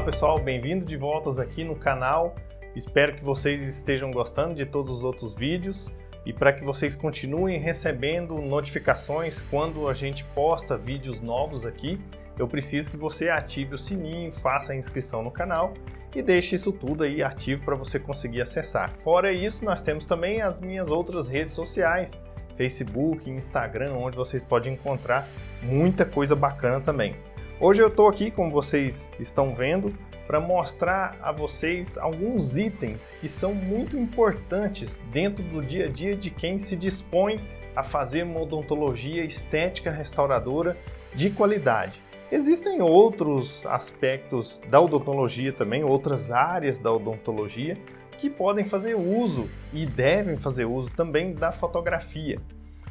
pessoal, bem-vindo de volta aqui no canal. Espero que vocês estejam gostando de todos os outros vídeos e para que vocês continuem recebendo notificações quando a gente posta vídeos novos aqui, eu preciso que você ative o sininho, faça a inscrição no canal e deixe isso tudo aí ativo para você conseguir acessar. Fora isso, nós temos também as minhas outras redes sociais, Facebook, Instagram, onde vocês podem encontrar muita coisa bacana também. Hoje eu estou aqui, como vocês estão vendo, para mostrar a vocês alguns itens que são muito importantes dentro do dia a dia de quem se dispõe a fazer uma odontologia estética restauradora de qualidade. Existem outros aspectos da odontologia também, outras áreas da odontologia, que podem fazer uso e devem fazer uso também da fotografia.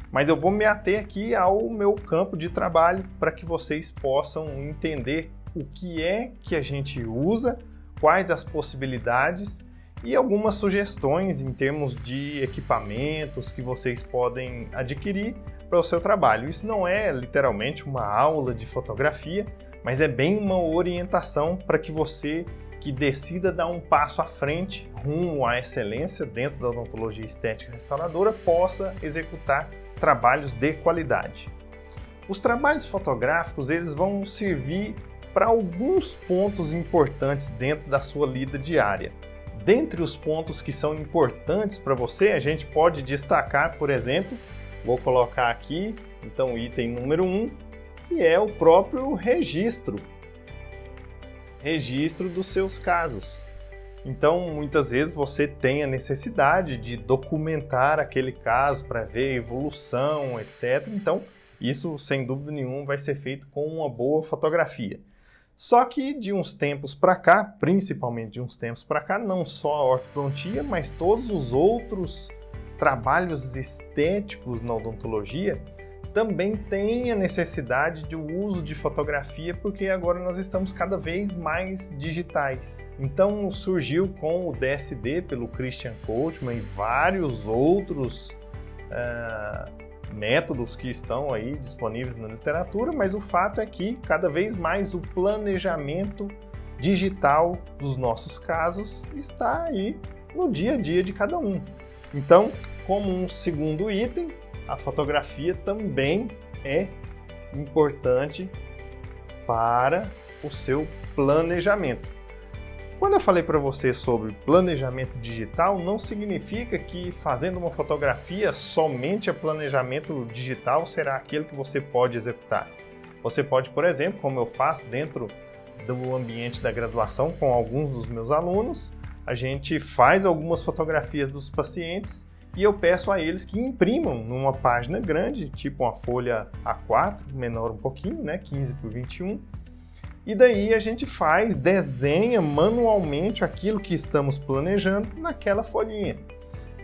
Mas eu vou me ater aqui ao meu campo de trabalho para que vocês possam entender o que é que a gente usa, quais as possibilidades e algumas sugestões em termos de equipamentos que vocês podem adquirir para o seu trabalho. Isso não é literalmente uma aula de fotografia, mas é bem uma orientação para que você que decida dar um passo à frente rumo à excelência dentro da odontologia estética restauradora possa executar trabalhos de qualidade. Os trabalhos fotográficos eles vão servir para alguns pontos importantes dentro da sua lida diária. Dentre os pontos que são importantes para você, a gente pode destacar, por exemplo, vou colocar aqui, então, o item número 1, que é o próprio registro dos seus casos. Então, muitas vezes você tem a necessidade de documentar aquele caso para ver a evolução, etc. Então, isso, sem dúvida nenhuma, vai ser feito com uma boa fotografia. Só que de uns tempos para cá, principalmente de uns tempos para cá, não só a ortodontia, mas todos os outros trabalhos estéticos na odontologia também tem a necessidade de uso de fotografia, porque agora nós estamos cada vez mais digitais. Então surgiu com o DSD pelo Christian Kohlmann e vários outros métodos que estão aí disponíveis na literatura, mas o fato é que cada vez mais o planejamento digital dos nossos casos está aí no dia a dia de cada um. Então, como um segundo item, a fotografia também é importante para o seu planejamento. Quando eu falei para você sobre planejamento digital, não significa que fazendo uma fotografia somente a planejamento digital será aquele que você pode executar. Você pode, por exemplo, como eu faço dentro do ambiente da graduação com alguns dos meus alunos, a gente faz algumas fotografias dos pacientes e eu peço a eles que imprimam numa página grande, tipo uma folha A4, menor um pouquinho, né, 15 por 21. E daí a gente desenha manualmente aquilo que estamos planejando naquela folhinha.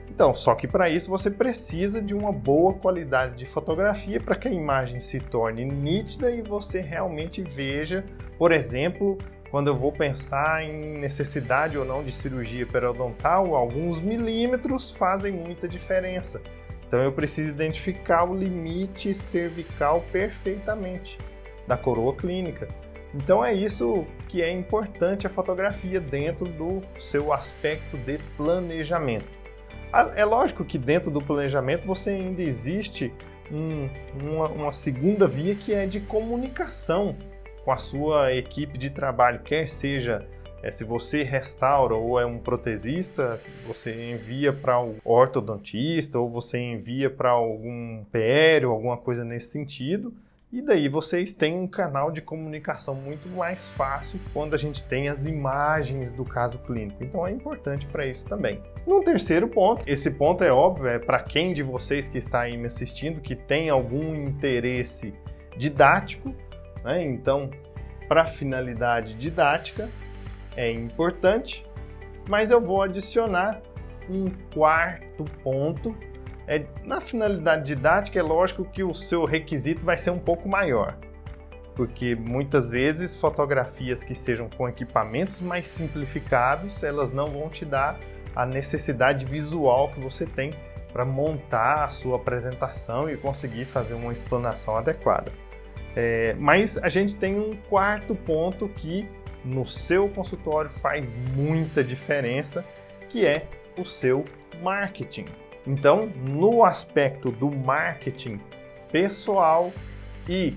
Então, só que para isso você precisa de uma boa qualidade de fotografia para que a imagem se torne nítida e você realmente veja, por exemplo, quando eu vou pensar em necessidade ou não de cirurgia periodontal, alguns milímetros fazem muita diferença. Então eu preciso identificar o limite cervical perfeitamente da coroa clínica. Então é isso que é importante a fotografia dentro do seu aspecto de planejamento. É lógico que dentro do planejamento você ainda existe uma segunda via que é de comunicação com a sua equipe de trabalho, quer seja se você restaura ou é um protesista, você envia para o ortodontista ou você envia para algum PR ou alguma coisa nesse sentido. E daí vocês têm um canal de comunicação muito mais fácil quando a gente tem as imagens do caso clínico. Então é importante para isso também. No terceiro ponto, esse ponto é óbvio, é para quem de vocês que está aí me assistindo que tem algum interesse didático, né? Então, para finalidade didática é importante, mas eu vou adicionar um quarto ponto. Na finalidade didática, é lógico que o seu requisito vai ser um pouco maior, porque muitas vezes fotografias que sejam com equipamentos mais simplificados, elas não vão te dar a necessidade visual que você tem para montar a sua apresentação e conseguir fazer uma explanação adequada. Mas a gente tem um quarto ponto que no seu consultório faz muita diferença, que é o seu marketing. Então, no aspecto do marketing pessoal e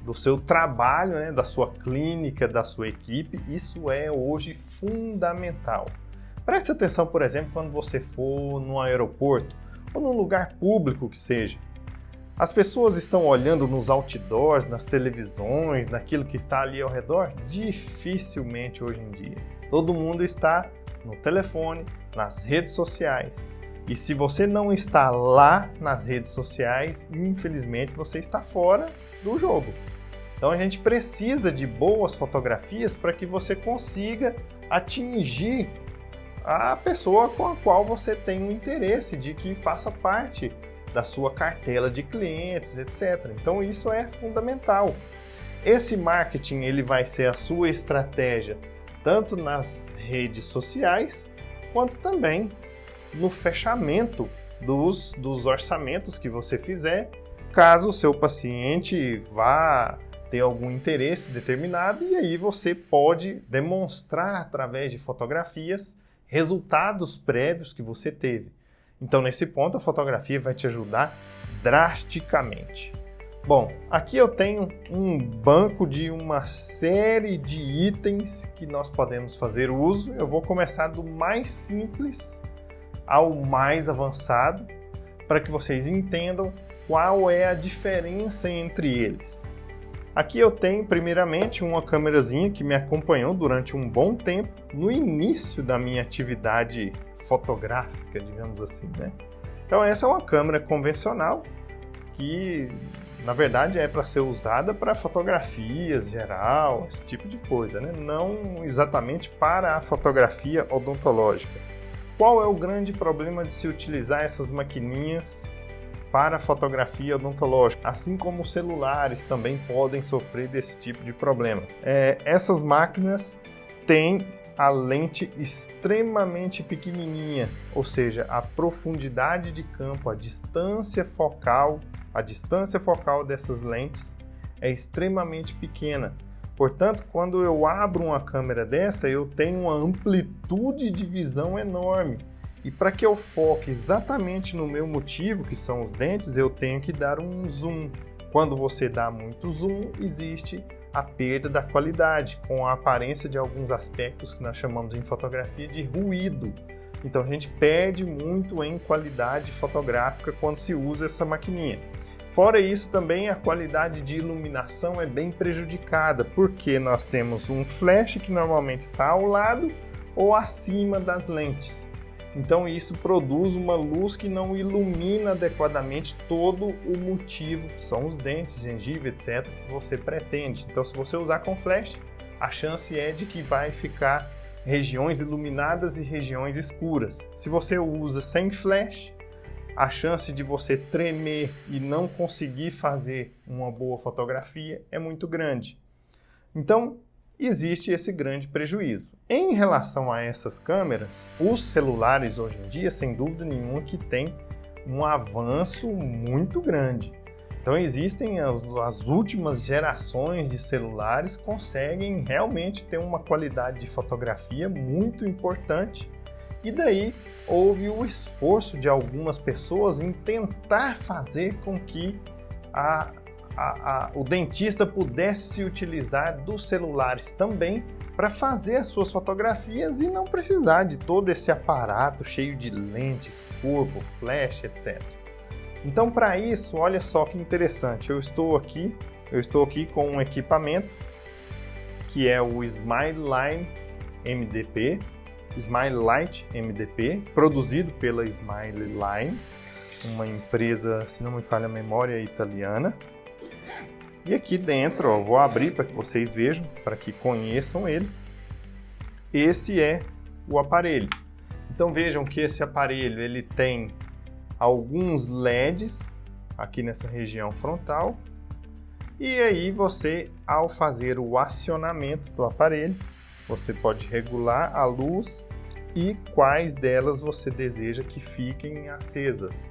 do seu trabalho, né, da sua clínica, da sua equipe, isso é hoje fundamental. Preste atenção, por exemplo, quando você for no aeroporto ou num lugar público que seja. As pessoas estão olhando nos outdoors, nas televisões, naquilo que está ali ao redor? Dificilmente hoje em dia. Todo mundo está no telefone, nas redes sociais. E se você não está lá nas redes sociais, infelizmente você está fora do jogo. Então a gente precisa de boas fotografias para que você consiga atingir a pessoa com a qual você tem um interesse de que faça parte da sua cartela de clientes, etc. Então isso é fundamental. Esse marketing ele vai ser a sua estratégia tanto nas redes sociais quanto também no fechamento dos orçamentos que você fizer, caso o seu paciente vá ter algum interesse determinado, e aí você pode demonstrar através de fotografias resultados prévios que você teve. Então, nesse ponto, a fotografia vai te ajudar drasticamente. Bom, aqui eu tenho um banco de uma série de itens que nós podemos fazer uso. Eu vou começar do mais simples ao mais avançado, para que vocês entendam qual é a diferença entre eles. Aqui eu tenho, primeiramente, uma câmerazinha que me acompanhou durante um bom tempo no início da minha atividade fotográfica, digamos assim, né? Então essa é uma câmera convencional que, na verdade, é para ser usada para fotografias geral, esse tipo de coisa, né? Não exatamente para a fotografia odontológica. Qual é o grande problema de se utilizar essas maquininhas para fotografia odontológica? Assim como os celulares também podem sofrer desse tipo de problema. Essas máquinas têm a lente extremamente pequenininha, ou seja, a profundidade de campo, a distância focal dessas lentes é extremamente pequena. Portanto, quando eu abro uma câmera dessa, eu tenho uma amplitude de visão enorme. E para que eu foque exatamente no meu motivo, que são os dentes, eu tenho que dar um zoom. Quando você dá muito zoom, existe a perda da qualidade, com a aparência de alguns aspectos que nós chamamos em fotografia de ruído. Então a gente perde muito em qualidade fotográfica quando se usa essa maquininha. Fora isso, também a qualidade de iluminação é bem prejudicada, porque nós temos um flash que normalmente está ao lado ou acima das lentes. Então isso produz uma luz que não ilumina adequadamente todo o motivo, que são os dentes, gengiva, etc., que você pretende. Então se você usar com flash, a chance é de que vai ficar regiões iluminadas e regiões escuras. Se você usa sem flash, a chance de você tremer e não conseguir fazer uma boa fotografia é muito grande. Então, existe esse grande prejuízo. Em relação a essas câmeras, os celulares hoje em dia, sem dúvida nenhuma, que tem um avanço muito grande. Então existem as últimas gerações de celulares conseguem realmente ter uma qualidade de fotografia muito importante. E daí houve o esforço de algumas pessoas em tentar fazer com que o dentista pudesse se utilizar dos celulares também para fazer as suas fotografias e não precisar de todo esse aparato cheio de lentes, curvo, flash, etc. Então, para isso, olha só que interessante, eu estou aqui com um equipamento que é o Smileline MDP, Smilelight MDP, produzido pela Smileline, uma empresa, se não me falha a memória, italiana. E aqui dentro, ó, vou abrir para que vocês vejam, para que conheçam ele. Esse é o aparelho. Então vejam que esse aparelho ele tem alguns LEDs aqui nessa região frontal. E aí você, ao fazer o acionamento do aparelho, você pode regular a luz e quais delas você deseja que fiquem acesas.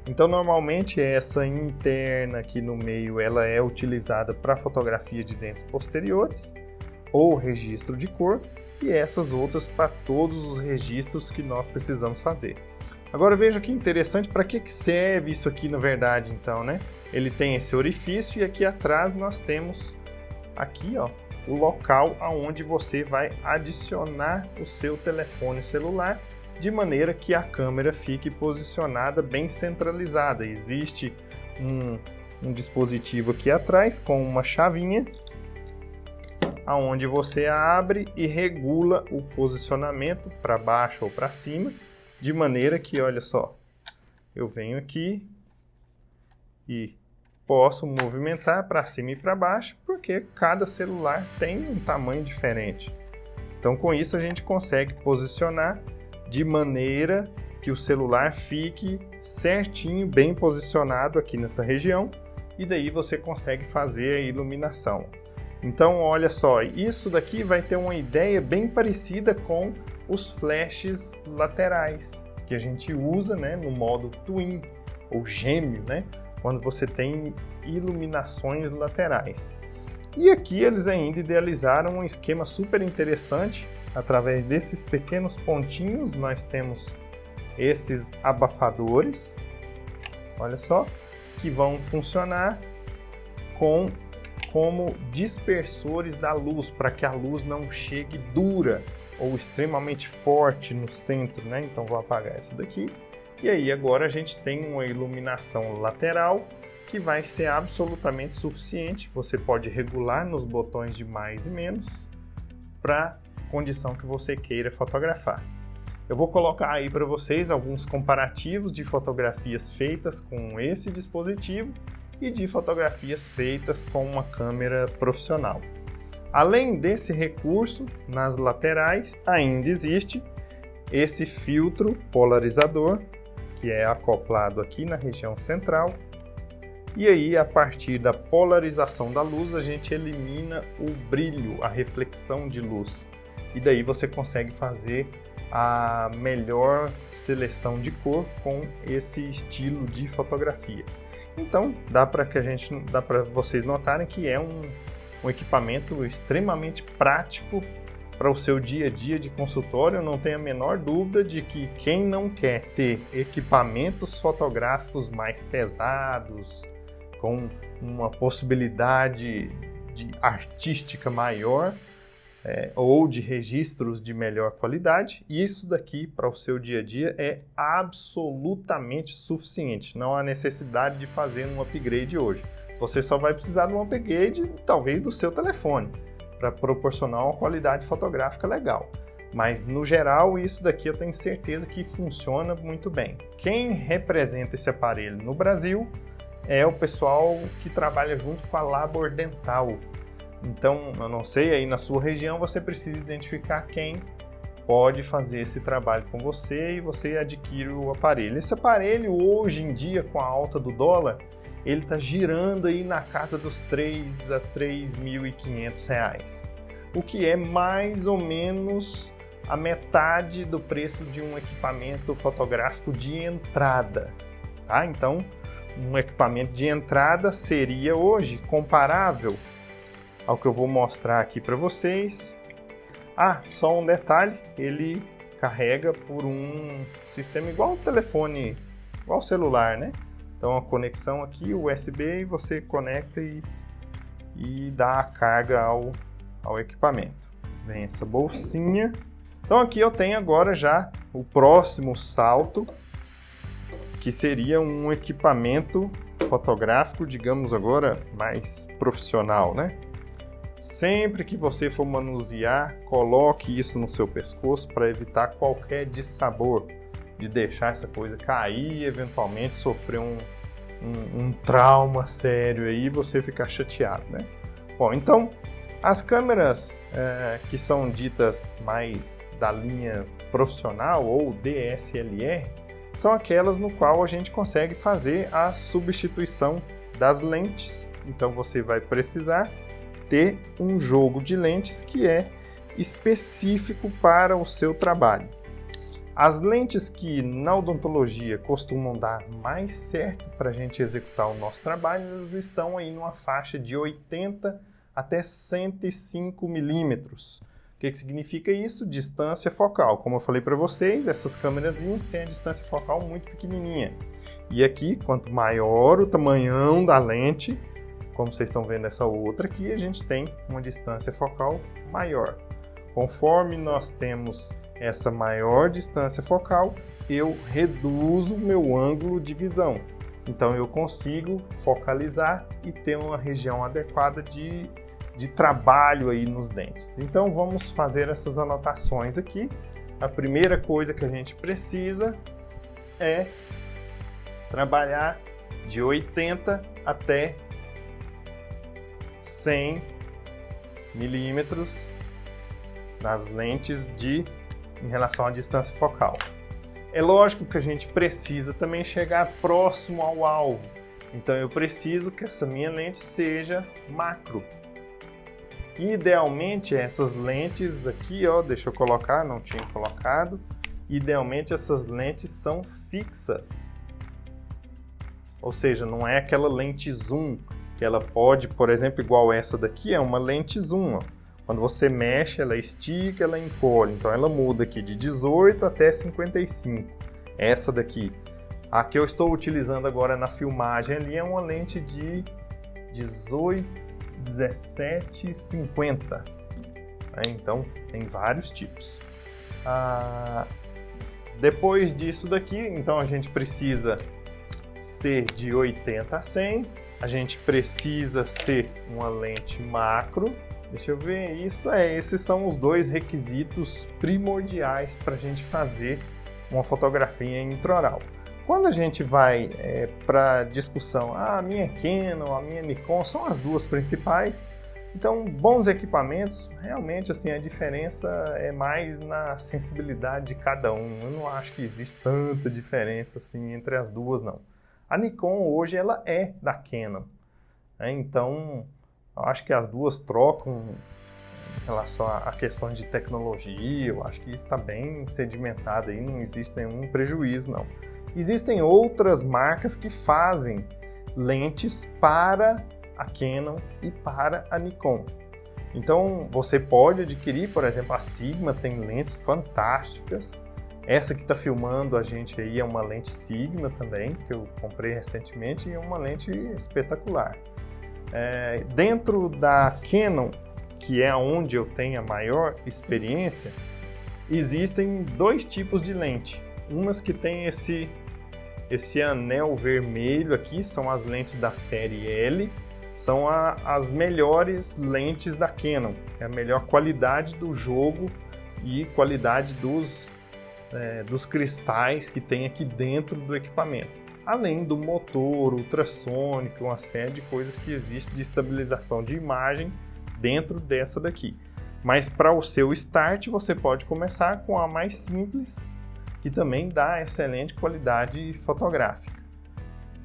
Então, normalmente, essa interna aqui no meio, ela é utilizada para fotografia de dentes posteriores. ou registro de cor, e essas outras para todos os registros que nós precisamos fazer. Agora veja que interessante, para que serve isso aqui na verdade então, né? Ele tem esse orifício e aqui atrás nós temos aqui, ó, o local aonde você vai adicionar o seu telefone celular de maneira que a câmera fique posicionada bem centralizada. Existe um dispositivo aqui atrás com uma chavinha aonde você abre e regula o posicionamento para baixo ou para cima, de maneira que, olha só, eu venho aqui e posso movimentar para cima e para baixo, porque cada celular tem um tamanho diferente. Então, com isso, a gente consegue posicionar de maneira que o celular fique certinho, bem posicionado aqui nessa região, e daí você consegue fazer a iluminação. Então, olha só, isso daqui vai ter uma ideia bem parecida com os flashes laterais, que a gente usa, né, no modo twin, ou gêmeo, né, quando você tem iluminações laterais. E aqui eles ainda idealizaram um esquema super interessante. Através desses pequenos pontinhos, nós temos esses abafadores, olha só, que vão funcionar como dispersores da luz, para que a luz não chegue dura ou extremamente forte no centro, né? Então vou apagar essa daqui. E aí agora a gente tem uma iluminação lateral que vai ser absolutamente suficiente. Você pode regular nos botões de mais e menos para a condição que você queira fotografar. Eu vou colocar aí para vocês alguns comparativos de fotografias feitas com esse dispositivo e de fotografias feitas com uma câmera profissional. Além desse recurso, nas laterais ainda existe esse filtro polarizador, que é acoplado aqui na região central. E aí, a partir da polarização da luz, a gente elimina o brilho, a reflexão de luz. E daí você consegue fazer a melhor seleção de cor com esse estilo de fotografia. Então, dá para vocês notarem que é um equipamento extremamente prático para o seu dia a dia de consultório. Eu não tenho a menor dúvida de que quem não quer ter equipamentos fotográficos mais pesados, com uma possibilidade de artística maior, ou de registros de melhor qualidade, isso daqui para o seu dia a dia é absolutamente suficiente. Não há necessidade de fazer um upgrade hoje. Você só vai precisar de um upgrade, talvez, do seu telefone, para proporcionar uma qualidade fotográfica legal. Mas, no geral, isso daqui eu tenho certeza que funciona muito bem. Quem representa esse aparelho no Brasil é o pessoal que trabalha junto com a Labor Dental. Então, eu não sei, aí na sua região você precisa identificar quem pode fazer esse trabalho com você e você adquire o aparelho. Esse aparelho, hoje em dia, com a alta do dólar, ele está girando aí na casa dos R$ 3.000 a R$ 3.500, o que é mais ou menos a metade do preço de um equipamento fotográfico de entrada, tá? Então, um equipamento de entrada seria hoje comparável ao que eu vou mostrar aqui para vocês. Só um detalhe, ele carrega por um sistema igual ao telefone, igual ao celular, né? Então a conexão aqui, USB, e você conecta e dá a carga ao equipamento. Vem essa bolsinha. Então aqui eu tenho agora já o próximo salto, que seria um equipamento fotográfico, digamos agora, mais profissional, né? Sempre que você for manusear, coloque isso no seu pescoço para evitar qualquer dissabor, de deixar essa coisa cair e eventualmente sofrer um trauma sério aí e você ficar chateado, né? Bom, então, as câmeras que são ditas mais da linha profissional ou DSLR são aquelas no qual a gente consegue fazer a substituição das lentes. Então você vai precisar ter um jogo de lentes que é específico para o seu trabalho. As lentes que na odontologia costumam dar mais certo para a gente executar o nosso trabalho, elas estão aí numa faixa de 80 até 105 milímetros. O que significa isso? Distância focal. Como eu falei para vocês, essas câmerazinhas têm a distância focal muito pequenininha. E aqui, quanto maior o tamanhão da lente, como vocês estão vendo essa outra aqui, a gente tem uma distância focal maior. Conforme nós temos essa maior distância focal, eu reduzo o meu ângulo de visão. Então eu consigo focalizar e ter uma região adequada de trabalho aí nos dentes. Então vamos fazer essas anotações aqui. A primeira coisa que a gente precisa é trabalhar de 80 até 100 milímetros nas lentes em relação à distância focal. É lógico que a gente precisa também chegar próximo ao alvo. Então eu preciso que essa minha lente seja macro. Idealmente essas lentes aqui, ó, deixa eu colocar, não tinha colocado. Idealmente essas lentes são fixas. Ou seja, não é aquela lente zoom, que ela pode, por exemplo, igual essa daqui, é uma lente zoom, ó. Quando você mexe, ela estica, ela encolhe. Então ela muda aqui de 18 até 55. Essa daqui. A que eu estou utilizando agora na filmagem ali é uma lente de 1750. Então tem vários tipos. Depois disso daqui, então a gente precisa ser de 80 a 100. A gente precisa ser uma lente macro. Deixa eu ver, esses são os dois requisitos primordiais para a gente fazer uma fotografia intraoral. Quando a gente vai para discussão, a minha Canon, a minha Nikon, são as duas principais. Então, bons equipamentos, realmente assim, a diferença é mais na sensibilidade de cada um. Eu não acho que existe tanta diferença assim entre as duas, não. A Nikon hoje ela é da Canon, né? Então eu acho que as duas trocam em relação a questões de tecnologia. Eu acho que isso está bem sedimentado aí, não existe nenhum prejuízo, não. Existem outras marcas que fazem lentes para a Canon e para a Nikon. Então você pode adquirir, por exemplo, a Sigma tem lentes fantásticas. Essa que está filmando a gente aí é uma lente Sigma também, que eu comprei recentemente, e é uma lente espetacular. Dentro da Canon, que é onde eu tenho a maior experiência, existem dois tipos de lente. Umas que tem esse anel vermelho aqui, são as lentes da série L, são as melhores lentes da Canon. É a melhor qualidade do jogo e qualidade dos cristais que tem aqui dentro do equipamento. Além do motor ultrassônico, uma série de coisas que existe de estabilização de imagem dentro dessa daqui. Mas para o seu start, você pode começar com a mais simples, que também dá excelente qualidade fotográfica.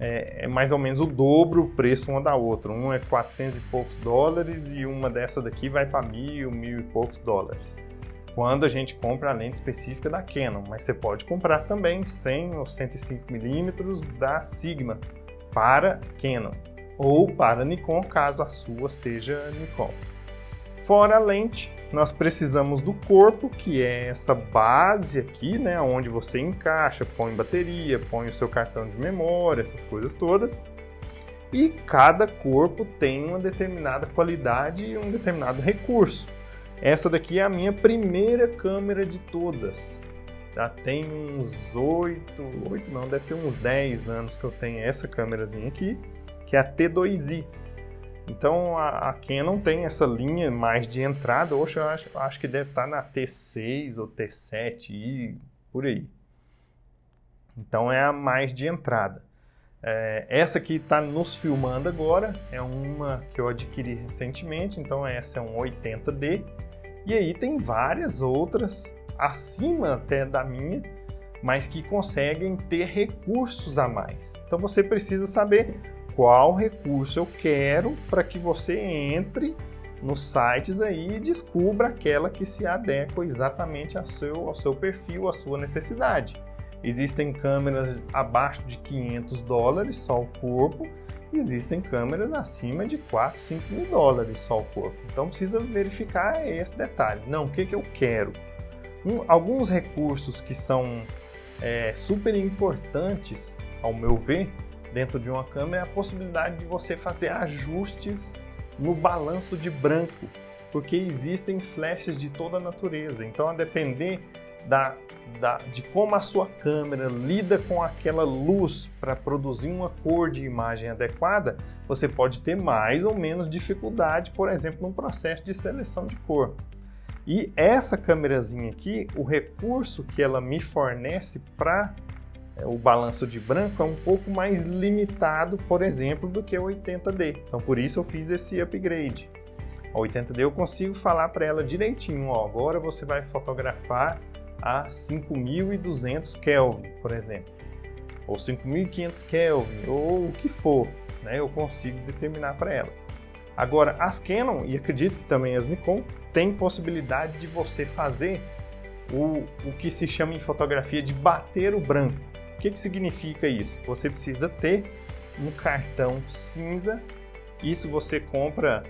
É mais ou menos o dobro o preço uma da outra. Uma é 400 e poucos dólares e uma dessa daqui vai para 1.000 e poucos dólares. Quando a gente compra a lente específica da Canon, mas você pode comprar também 100 ou 105mm da Sigma para Canon ou para Nikon, caso a sua seja Nikon. Fora a lente, nós precisamos do corpo, que é essa base aqui, né, onde você encaixa, põe bateria, põe o seu cartão de memória, essas coisas todas. E cada corpo tem uma determinada qualidade e um determinado recurso. Essa daqui é a minha primeira câmera de todas. Já tem uns deve ter uns 10 anos que eu tenho essa câmerazinha aqui, que é a T2i. Então a Canon tem essa linha mais de entrada. Hoje eu acho que deve estar na T6 ou T7i, por aí. Então é a mais de entrada. Essa que está nos filmando agora é uma que eu adquiri recentemente, então essa é um 80D. E aí tem várias outras, acima até da minha, mas que conseguem ter recursos a mais. Então você precisa saber qual recurso eu quero para que você entre nos sites aí e descubra aquela que se adequa exatamente ao seu perfil, à sua necessidade. Existem câmeras abaixo de 500 dólares, só o corpo, existem câmeras acima de 4, 5 mil dólares só o corpo. Então precisa verificar esse detalhe. Não, o que eu quero? Alguns recursos que são super importantes, ao meu ver, dentro de uma câmera, é a possibilidade de você fazer ajustes no balanço de branco, porque existem flashes de toda a natureza. Então, a depender de como a sua câmera lida com aquela luz para produzir uma cor de imagem adequada, você pode ter mais ou menos dificuldade, por exemplo, no processo de seleção de cor. E essa câmerazinha aqui, o recurso que ela me fornece para o balanço de branco é um pouco mais limitado, por exemplo, do que o 80D. Então, por isso eu fiz esse upgrade. A 80D eu consigo falar para ela direitinho, ó, agora você vai fotografar a 5200 Kelvin, por exemplo, ou 5500 Kelvin, ou o que for, né? Eu consigo determinar para ela. Agora, as Canon, e acredito que também as Nikon, tem possibilidade de você fazer o que se chama em fotografia de bater o branco. O que significa isso? Você precisa ter um cartão cinza. Isso você compra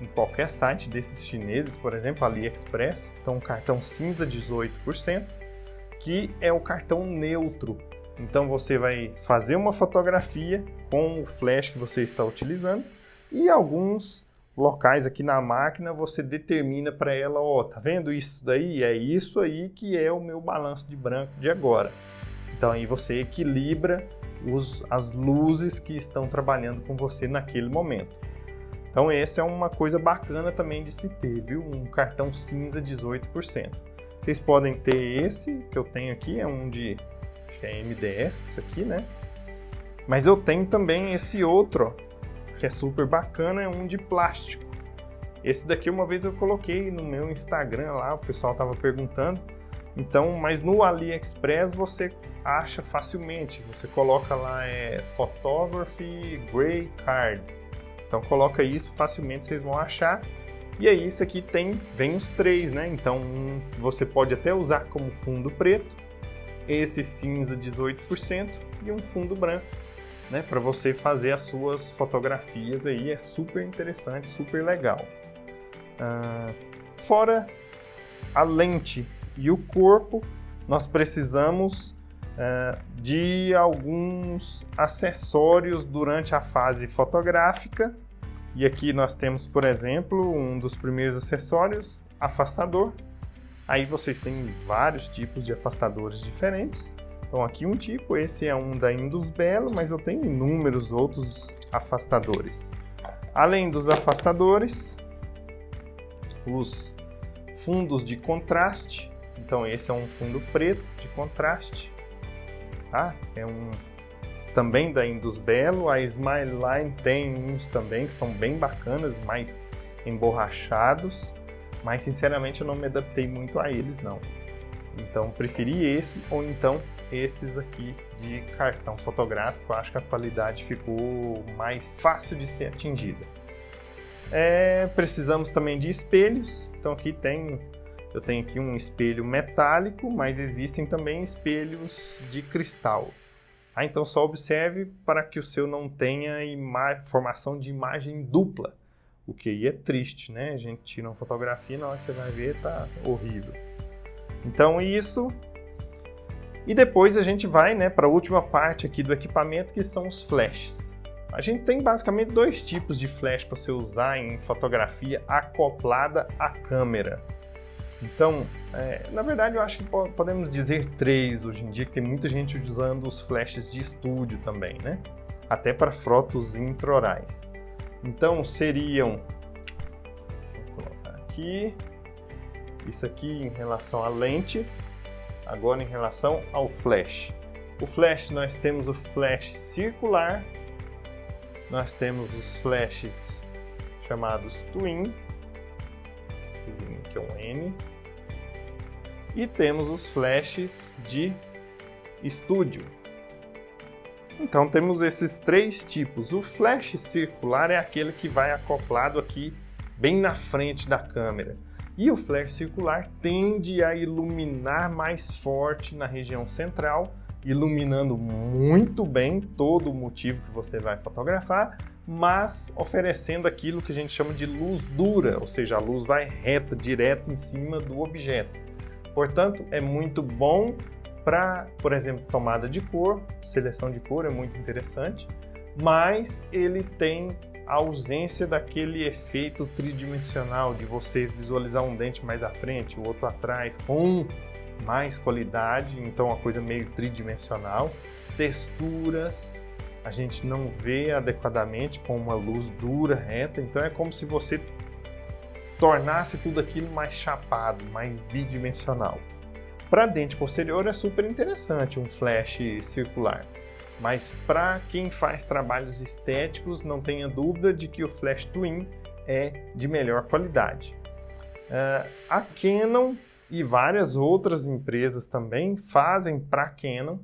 em qualquer site desses chineses, por exemplo, AliExpress. Então, um cartão cinza 18%, que é o cartão neutro. Então, você vai fazer uma fotografia com o flash que você está utilizando e alguns locais aqui na máquina você determina para ela, ó, tá vendo isso daí? É isso aí que é o meu balanço de branco de agora. Então, aí você equilibra as luzes que estão trabalhando com você naquele momento. Então, essa é uma coisa bacana também de se ter, viu? Um cartão cinza 18%. Vocês podem ter esse que eu tenho aqui, é um de, acho que é MDF, isso aqui, né? Mas eu tenho também esse outro, ó, que é super bacana, é um de plástico. Esse daqui uma vez eu coloquei no meu Instagram lá, o pessoal estava perguntando. Então, mas no AliExpress você acha facilmente. Você coloca lá Photography Gray Card. Então coloca isso, facilmente vocês vão achar. E aí isso aqui vem os três, né? Então você pode até usar como fundo preto, esse cinza 18% e um fundo branco, né? Para você fazer as suas fotografias aí, é super interessante, super legal. Fora a lente e o corpo, nós precisamos de alguns acessórios durante a fase fotográfica. E aqui nós temos, por exemplo, um dos primeiros acessórios, afastador. Aí vocês têm vários tipos de afastadores diferentes. Então aqui um tipo, esse é um da Indus Belo, mas eu tenho inúmeros outros afastadores. Além dos afastadores, os fundos de contraste. Então esse é um fundo preto de contraste, tá? É também da Indus Belo. A Smileline tem uns também que são bem bacanas, mais emborrachados, mas sinceramente eu não me adaptei muito a eles não. Então preferi esse ou então esses aqui de cartão fotográfico. Eu acho que a qualidade ficou mais fácil de ser atingida. Precisamos também de espelhos. Então aqui eu tenho aqui um espelho metálico, mas existem também espelhos de cristal. Então só observe para que o seu não tenha formação de imagem dupla, o que aí é triste, né? A gente tira uma fotografia e na hora que você vai ver tá horrível. Então isso. E depois a gente vai, né, para a última parte aqui do equipamento, que são os flashes. A gente tem basicamente dois tipos de flash para você usar em fotografia acoplada à câmera. Então, na verdade eu acho que podemos dizer três hoje em dia, que tem muita gente usando os flashes de estúdio também, né? Até para fotos intraorais. Então seriam, vou colocar aqui, isso aqui em relação à lente, agora em relação ao flash. O flash, nós temos o flash circular, nós temos os flashes chamados Twin, que é um N, e temos os flashes de estúdio. Então temos esses três tipos. O flash circular é aquele que vai acoplado aqui bem na frente da câmera. E o flash circular tende a iluminar mais forte na região central iluminando muito bem todo o motivo que você vai fotografar, mas oferecendo aquilo que a gente chama de luz dura, ou seja, a luz vai reta, direto em cima do objeto. Portanto, é muito bom para, por exemplo, tomada de cor, seleção de cor é muito interessante, mas ele tem a ausência daquele efeito tridimensional de você visualizar um dente mais à frente, o outro atrás, com mais qualidade, então uma coisa meio tridimensional. Texturas a gente não vê adequadamente com uma luz dura, reta, então é como se você tornasse tudo aquilo mais chapado, mais bidimensional. Para dente posterior é super interessante um flash circular, mas para quem faz trabalhos estéticos, não tenha dúvida de que o Flash Twin é de melhor qualidade. A Canon e várias outras empresas também fazem para a Canon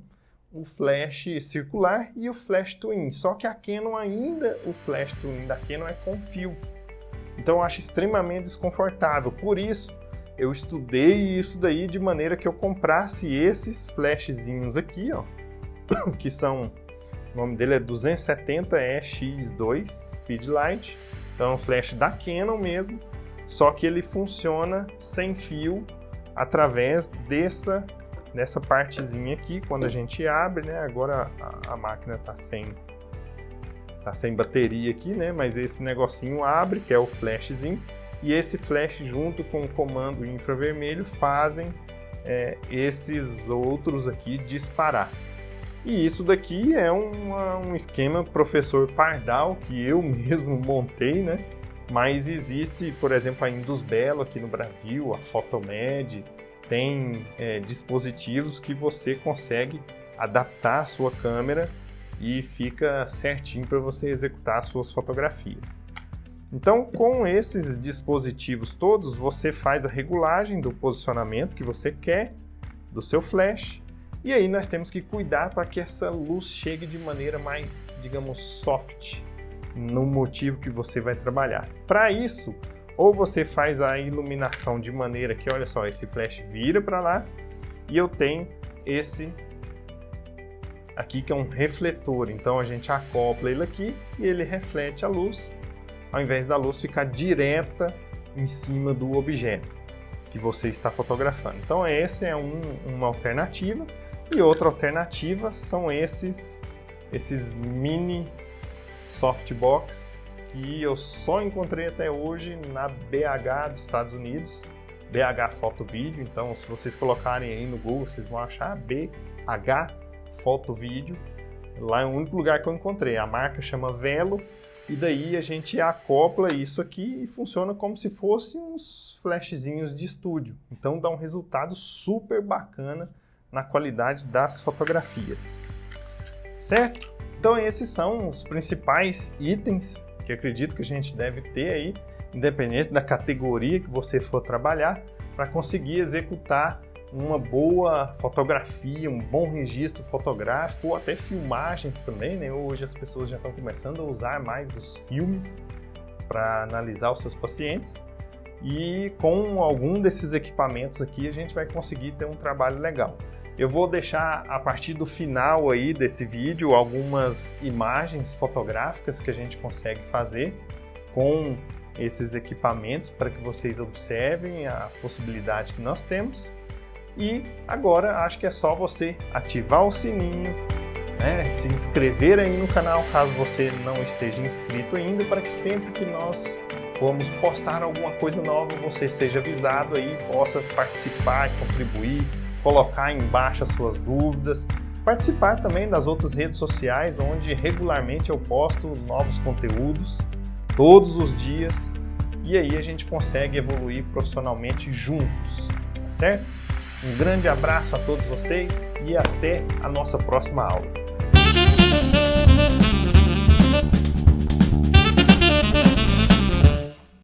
o Flash circular e o Flash Twin, só que a Canon ainda, o Flash Twin da Canon é com fio. Então eu acho extremamente desconfortável, por isso eu estudei isso daí de maneira que eu comprasse esses flashzinhos aqui, ó, que são, o nome dele é 270EX2 Speedlight, então é um flash da Canon mesmo, só que ele funciona sem fio através dessa partezinha aqui. Quando a gente abre, né, agora a máquina tá sem bateria aqui, né, mas esse negocinho abre, que é o flashzinho, e esse flash junto com o comando infravermelho fazem esses outros aqui disparar. E isso daqui é um esquema professor Pardal que eu mesmo montei, né? Mas existe, por exemplo, a Indus Belo aqui no Brasil, a Fotomed, tem dispositivos que você consegue adaptar a sua câmera e fica certinho para você executar as suas fotografias. Então, com esses dispositivos todos, você faz a regulagem do posicionamento que você quer do seu flash. E aí nós temos que cuidar para que essa luz chegue de maneira mais, digamos, soft no motivo que você vai trabalhar. Para isso, ou você faz a iluminação de maneira que, olha só, esse flash vira para lá e eu tenho esse aqui que é um refletor. Então a gente acopla ele aqui e ele reflete a luz, ao invés da luz ficar direta em cima do objeto que você está fotografando. Então essa é uma alternativa. E outra alternativa são esses mini softbox que eu só encontrei até hoje na BH dos Estados Unidos, BH Foto Vídeo. Então, se vocês colocarem aí no Google, vocês vão achar BH Foto Vídeo. Lá é o único lugar que eu encontrei. A marca chama Velo e daí a gente acopla isso aqui e funciona como se fossem uns flashzinhos de estúdio. Então, dá um resultado super bacana na qualidade das fotografias, certo? Então esses são os principais itens que acredito que a gente deve ter aí, independente da categoria que você for trabalhar, para conseguir executar uma boa fotografia, um bom registro fotográfico, ou até filmagens também, né? Hoje as pessoas já estão começando a usar mais os filmes para analisar os seus pacientes. E com algum desses equipamentos aqui a gente vai conseguir ter um trabalho legal. Eu vou deixar a partir do final aí desse vídeo algumas imagens fotográficas que a gente consegue fazer com esses equipamentos para que vocês observem a possibilidade que nós temos. E agora acho que é só você ativar o sininho, né, se inscrever aí no canal caso você não esteja inscrito ainda, para que sempre que nós formos postar alguma coisa nova você seja avisado aí, possa participar, contribuir, colocar aí embaixo as suas dúvidas, participar também das outras redes sociais onde regularmente eu posto novos conteúdos todos os dias e aí a gente consegue evoluir profissionalmente juntos, tá certo? Um grande abraço a todos vocês e até a nossa próxima aula.